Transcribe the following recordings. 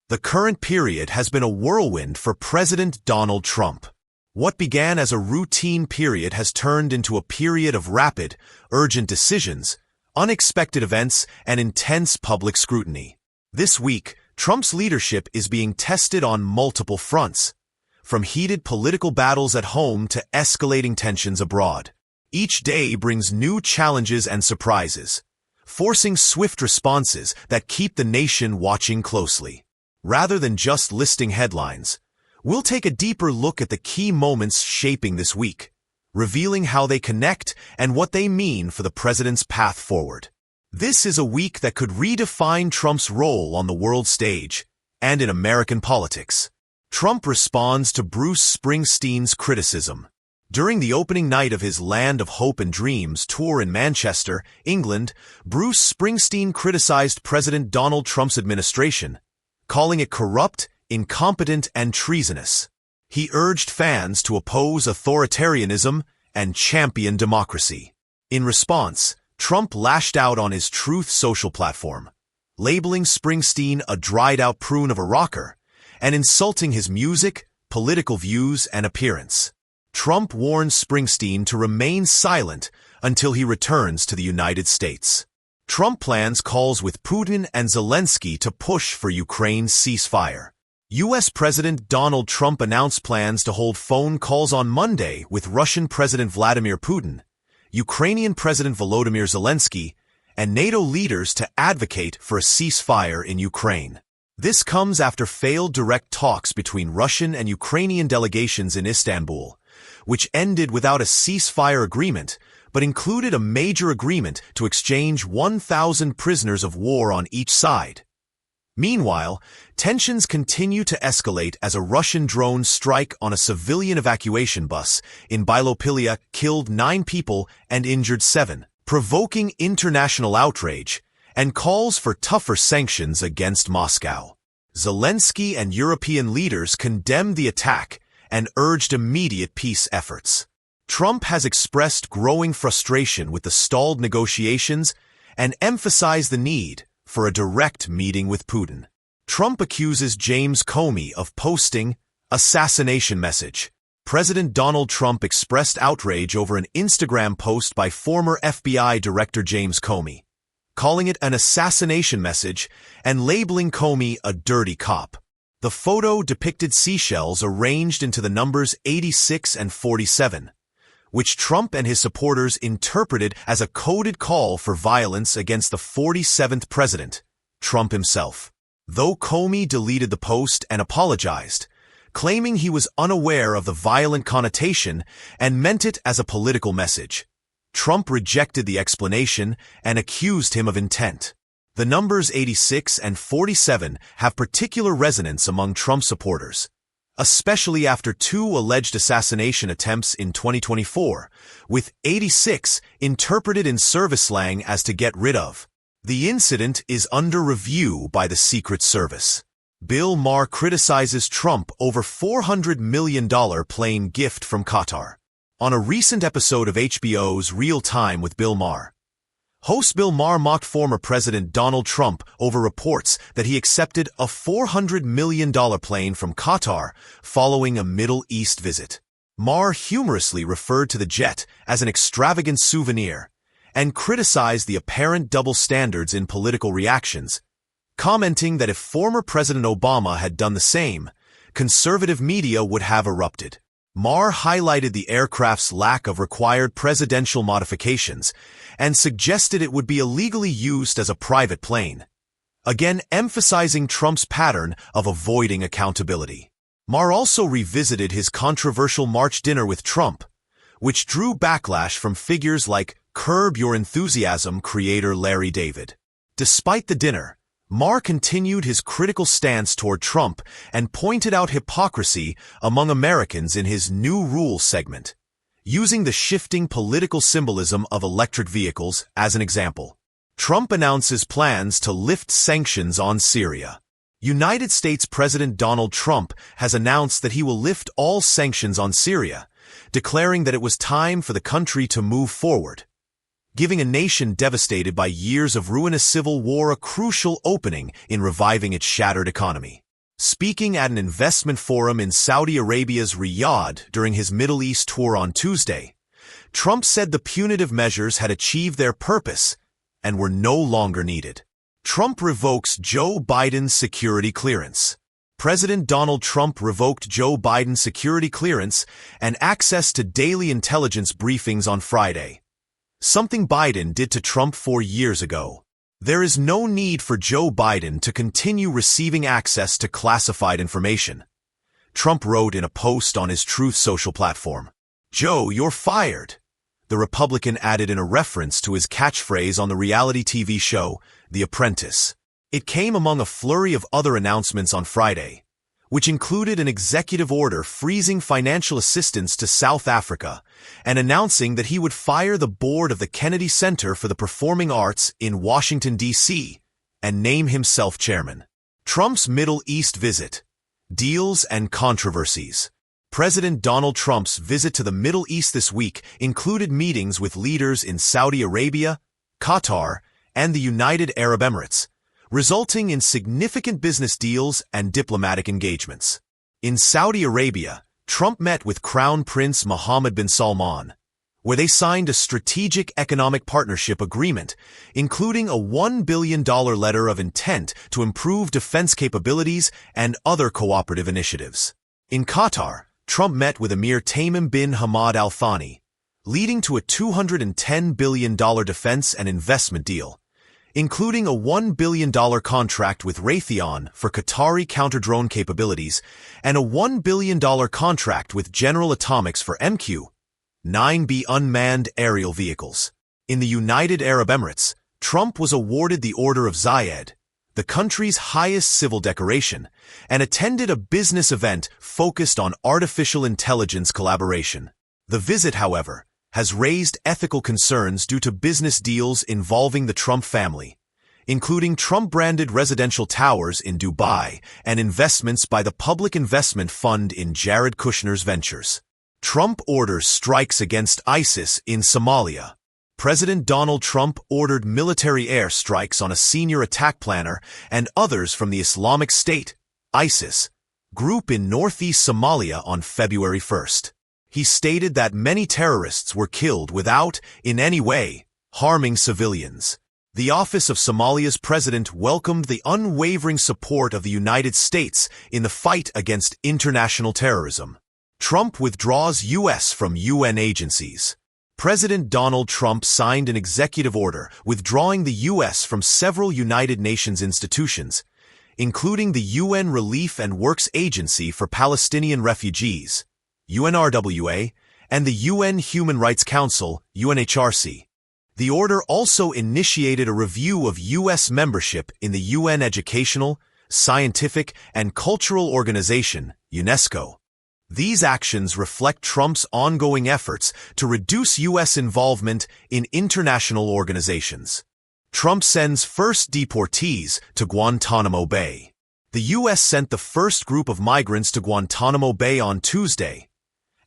The current period has been a whirlwind for President Donald Trump. What began as a routine period has turned into a period of rapid, urgent decisions, unexpected events, and intense public scrutiny. This week, Trump's leadership is being tested on multiple fronts, from heated political battles at home to escalating tensions abroad. Each day brings new challenges and surprises, forcing swift responses that keep the nation watching closely. Rather than just listing headlines, we'll take a deeper look at the key moments shaping this week, revealing how they connect and what they mean for the president's path forward. This is a week that could redefine Trump's role on the world stage and in American politics. Trump responds to Bruce Springsteen's criticism. During the opening night of his Land of Hope and Dreams tour in Manchester, England, Bruce Springsteen criticized President Donald Trump's administration, calling it corrupt, incompetent, and treasonous. He urged fans to oppose authoritarianism and champion democracy. In response, Trump lashed out on his Truth Social platform, labeling Springsteen a dried-out prune of a rocker and insulting his music, political views, and appearance. Trump warned Springsteen to remain silent until he returns to the United States. Trump plans calls with Putin and Zelensky to push for Ukraine's ceasefire. U.S. President Donald Trump announced plans to hold phone calls on Monday with Russian President Vladimir Putin, Ukrainian President Volodymyr Zelensky, and NATO leaders to advocate for a ceasefire in Ukraine. This comes after failed direct talks between Russian and Ukrainian delegations in Istanbul, which ended without a ceasefire agreement, but included a major agreement to exchange 1,000 prisoners of war on each side. Meanwhile, tensions continue to escalate as a Russian drone strike on a civilian evacuation bus in Bilopilia killed 9 people and injured 7, provoking international outrage and calls for tougher sanctions against Moscow. Zelensky and European leaders condemned the attack and urged immediate peace efforts. Trump has expressed growing frustration with the stalled negotiations and emphasized the need for a direct meeting with Putin. Trump accuses James Comey of posting assassination message. President Donald Trump expressed outrage over an Instagram post by former FBI Director James Comey, calling it an assassination message and labeling Comey a dirty cop. The photo depicted seashells arranged into the numbers 86 and 47, which Trump and his supporters interpreted as a coded call for violence against the 47th president, Trump himself. Though Comey deleted the post and apologized, claiming he was unaware of the violent connotation and meant it as a political message, Trump rejected the explanation and accused him of intent. The numbers 86 and 47 have particular resonance among Trump supporters, especially after 2 alleged assassination attempts in 2024, with 86 interpreted in service slang as to get rid of. The incident is under review by the Secret Service. Bill Maher criticizes Trump over $400 million plane gift from Qatar. On a recent episode of HBO's Real Time with Bill Maher, host Bill Maher mocked former President Donald Trump over reports that he accepted a $400 million plane from Qatar following a Middle East visit. Maher humorously referred to the jet as an extravagant souvenir and criticized the apparent double standards in political reactions, commenting that if former President Obama had done the same, conservative media would have erupted. Maher highlighted the aircraft's lack of required presidential modifications and suggested it would be illegally used as a private plane, again emphasizing Trump's pattern of avoiding accountability. Maher also revisited his controversial March dinner with Trump, which drew backlash from figures like Curb Your Enthusiasm creator Larry David. Despite the dinner, Maher continued his critical stance toward Trump and pointed out hypocrisy among Americans in his New Rules segment, using the shifting political symbolism of electric vehicles as an example. Trump announces plans to lift sanctions on Syria. United States President Donald Trump has announced that he will lift all sanctions on Syria, declaring that it was time for the country to move forward, giving a nation devastated by years of ruinous civil war a crucial opening in reviving its shattered economy. Speaking at an investment forum in Saudi Arabia's Riyadh during his Middle East tour on Tuesday, Trump said the punitive measures had achieved their purpose and were no longer needed. Trump revokes Joe Biden's security clearance. President Donald Trump revoked Joe Biden's security clearance and access to daily intelligence briefings on Friday, something Biden did to Trump 4 years ago. There is no need for Joe Biden to continue receiving access to classified information, Trump wrote in a post on his Truth Social platform. "Joe, you're fired," the Republican added in a reference to his catchphrase on the reality TV show, The Apprentice. It came among a flurry of other announcements on Friday, which included an executive order freezing financial assistance to South Africa and announcing that he would fire the board of the Kennedy Center for the Performing Arts in Washington, D.C., and name himself chairman. Trump's Middle East visit, deals and controversies. President Donald Trump's visit to the Middle East this week included meetings with leaders in Saudi Arabia, Qatar, and the United Arab Emirates, resulting in significant business deals and diplomatic engagements. In Saudi Arabia, Trump met with Crown Prince Mohammed bin Salman, where they signed a strategic economic partnership agreement, including a $1 billion letter of intent to improve defense capabilities and other cooperative initiatives. In Qatar, Trump met with Emir Tamim bin Hamad Al Thani, leading to a $210 billion defense and investment deal, including a $1 billion contract with Raytheon for Qatari counter-drone capabilities and a $1 billion contract with General Atomics for MQ-9B unmanned aerial vehicles. In the United Arab Emirates, Trump was awarded the Order of Zayed, the country's highest civil decoration, and attended a business event focused on artificial intelligence collaboration. The visit, however, has raised ethical concerns due to business deals involving the Trump family, including Trump-branded residential towers in Dubai and investments by the Public Investment Fund in Jared Kushner's ventures. Trump orders strikes against ISIS in Somalia. President Donald Trump ordered military air strikes on a senior attack planner and others from the Islamic State, ISIS, group in northeast Somalia on February 1st. He stated that many terrorists were killed without, in any way, harming civilians. The office of Somalia's president welcomed the unwavering support of the United States in the fight against international terrorism. Trump withdraws U.S. from UN agencies. President Donald Trump signed an executive order withdrawing the U.S. from several United Nations institutions, including the UN Relief and Works Agency for Palestinian Refugees, UNRWA, and the UN Human Rights Council, UNHRC. The order also initiated a review of U.S. membership in the UN Educational, Scientific, and Cultural Organization, UNESCO. These actions reflect Trump's ongoing efforts to reduce U.S. involvement in international organizations. Trump sends first deportees to Guantanamo Bay. The U.S. sent the first group of migrants to Guantanamo Bay on Tuesday,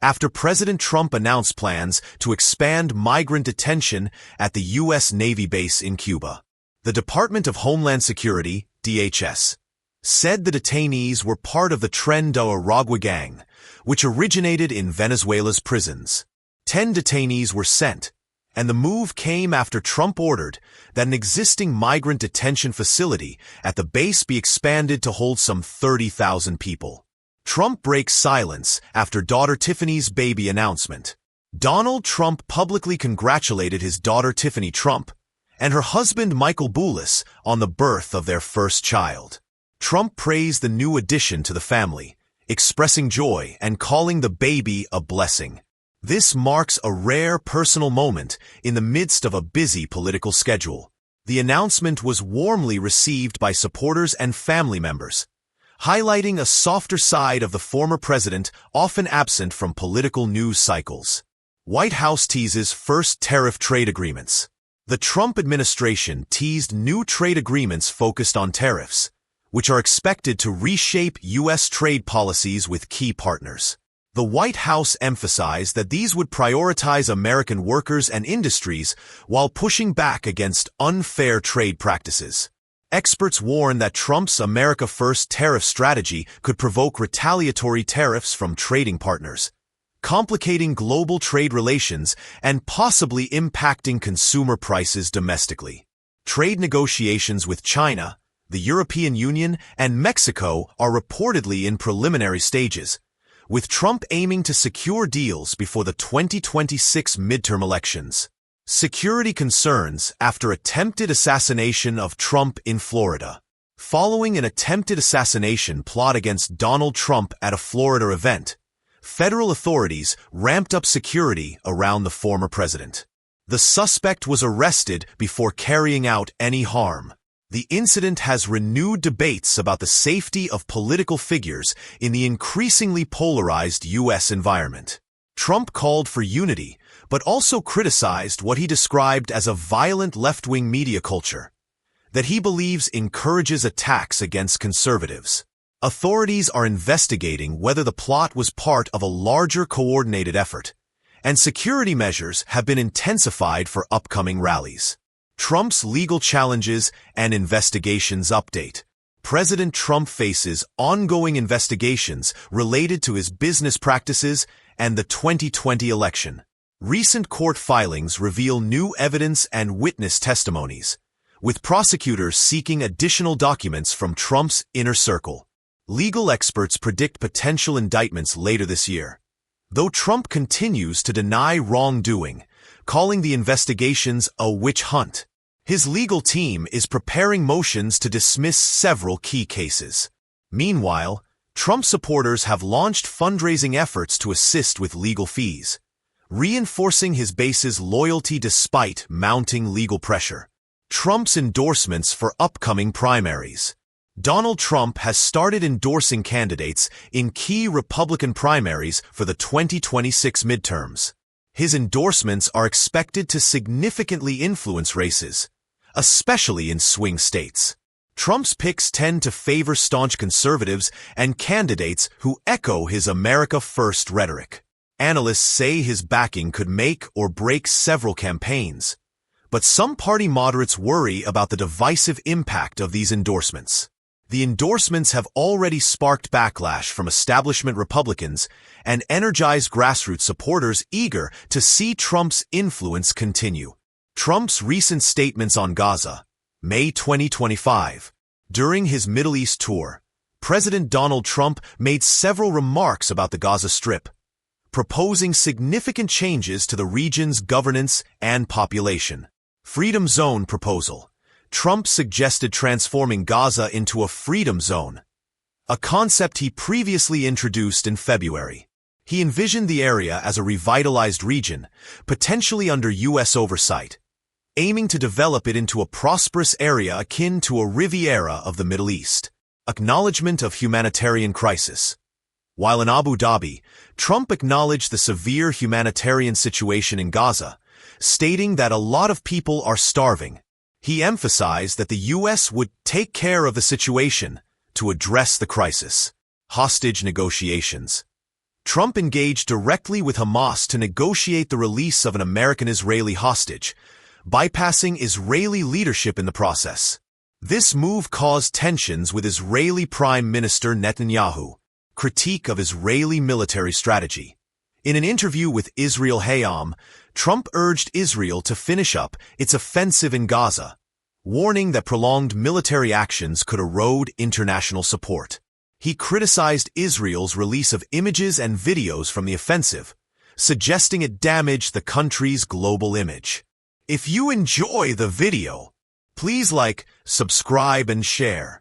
after President Trump announced plans to expand migrant detention at the U.S. Navy base in Cuba. The Department of Homeland Security, DHS, said the detainees were part of the Tren de Aragua gang, which originated in Venezuela's prisons. 10 detainees were sent, and the move came after Trump ordered that an existing migrant detention facility at the base be expanded to hold some 30,000 people. Trump breaks silence after daughter Tiffany's baby announcement. Donald Trump publicly congratulated his daughter Tiffany Trump and her husband Michael Boulos on the birth of their first child. Trump praised the new addition to the family, expressing joy and calling the baby a blessing. This marks a rare personal moment in the midst of a busy political schedule. The announcement was warmly received by supporters and family members, highlighting a softer side of the former president often absent from political news cycles. White House teases first tariff trade agreements. The Trump administration teased new trade agreements focused on tariffs, which are expected to reshape U.S. trade policies with key partners. The White House emphasized that these would prioritize American workers and industries while pushing back against unfair trade practices. Experts warn that Trump's America First tariff strategy could provoke retaliatory tariffs from trading partners, complicating global trade relations and possibly impacting consumer prices domestically. Trade negotiations with China, the European Union, and Mexico are reportedly in preliminary stages, with Trump aiming to secure deals before the 2026 midterm elections. Security concerns after attempted assassination of Trump in Florida. Following an attempted assassination plot against Donald Trump at a Florida event, federal authorities ramped up security around the former president. The suspect was arrested before carrying out any harm. The incident has renewed debates about the safety of political figures in the increasingly polarized U.S. environment. Trump called for unity, but also criticized what he described as a violent left-wing media culture that he believes encourages attacks against conservatives. Authorities are investigating whether the plot was part of a larger coordinated effort, and security measures have been intensified for upcoming rallies. Trump's legal challenges and investigations update. President Trump faces ongoing investigations related to his business practices and the 2020 election. Recent court filings reveal new evidence and witness testimonies, with prosecutors seeking additional documents from Trump's inner circle. Legal experts predict potential indictments later this year, though Trump continues to deny wrongdoing, calling the investigations a witch hunt. His legal team is preparing motions to dismiss several key cases. Meanwhile, Trump supporters have launched fundraising efforts to assist with legal fees, reinforcing his base's loyalty despite mounting legal pressure. Trump's endorsements for upcoming primaries. Donald Trump has started endorsing candidates in key Republican primaries for the 2026 midterms. His endorsements are expected to significantly influence races, especially in swing states. Trump's picks tend to favor staunch conservatives and candidates who echo his America First rhetoric. Analysts say his backing could make or break several campaigns, but some party moderates worry about the divisive impact of these endorsements. The endorsements have already sparked backlash from establishment Republicans and energized grassroots supporters eager to see Trump's influence continue. Trump's recent statements on Gaza, May 2025. During his Middle East tour, President Donald Trump made several remarks about the Gaza Strip, proposing significant changes to the region's governance and population. Freedom Zone proposal. Trump suggested transforming Gaza into a freedom zone, a concept he previously introduced in February. He envisioned the area as a revitalized region, potentially under U.S. oversight, aiming to develop it into a prosperous area akin to a Riviera of the Middle East. Acknowledgement of humanitarian crisis. While in Abu Dhabi, Trump acknowledged the severe humanitarian situation in Gaza, stating that a lot of people are starving. He emphasized that the U.S. would take care of the situation to address the crisis. Hostage negotiations. Trump engaged directly with Hamas to negotiate the release of an American-Israeli hostage, bypassing Israeli leadership in the process. This move caused tensions with Israeli Prime Minister Netanyahu. Critique of Israeli military strategy. In an interview with Israel Hayom, Trump urged Israel to finish up its offensive in Gaza, warning that prolonged military actions could erode international support. He criticized Israel's release of images and videos from the offensive, suggesting it damaged the country's global image. If you enjoy the video, please like, subscribe, and share.